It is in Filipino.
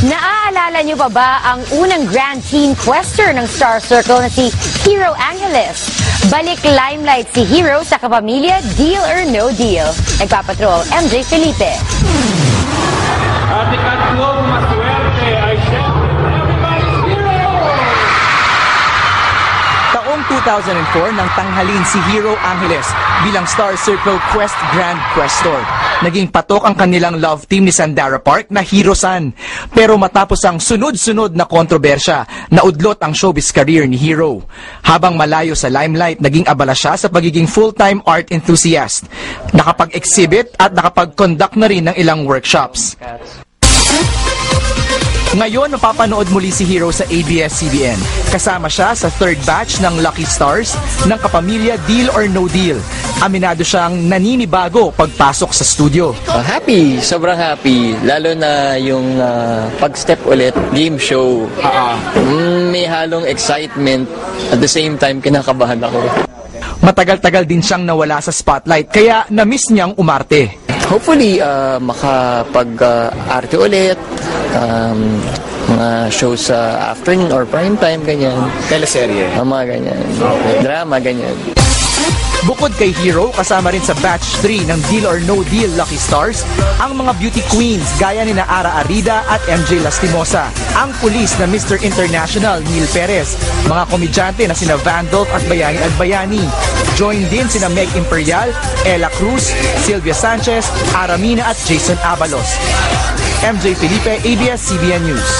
Naaalala niyo pa ba ang unang Grand Teen Quester ng Star Circle na si Hero Angeles? Balik limelight si Hero sa kapamilya, Deal or No Deal. Nagpapatrol, MJ Felipe. At ikatlong maswerte ay everybody's Hero! Taong 2004 nang tanghalin si Hero Angeles bilang Star Circle Quest Grand Questor. Naging patok ang kanilang love team ni Sandara Park na Hero-san. Pero matapos ang sunod-sunod na kontrobersya, naudlot ang showbiz career ni Hero. Habang malayo sa limelight, naging abala siya sa pagiging full-time art enthusiast. Nakapag-exhibit at nakapag-conduct na rin ng ilang workshops. Ngayon, mapapanood muli si Hero sa ABS-CBN. Kasama siya sa third batch ng Lucky Stars ng kapamilya Deal or No Deal. Aminado siyang naninibago pagpasok sa studio. Happy, sobrang happy. Lalo na yung pag-step ulit, game show. May halong excitement. At the same time, kinakabahan ako. Matagal-tagal din siyang nawala sa spotlight, kaya na-miss niyang umarte. Hopefully, makapag-arte ulit. Mga shows sa afternoon or prime time, ganyan. Teleserye. Mga ganyan. Drama, ganyan. Bukod kay Hero, kasama rin sa Batch 3 ng Deal or No Deal Lucky Stars, ang mga beauty queens gaya ni Ara Arida at MJ Lastimosa, ang pulis na Mr. International Neil Perez, mga komedyante na sina Vandolph at Bayani Agbayani. Join din sina Meg Imperial, Ella Cruz, Sylvia Sanchez, Aramina at Jason Abalos. MJ Felipe, ABS-CBN News.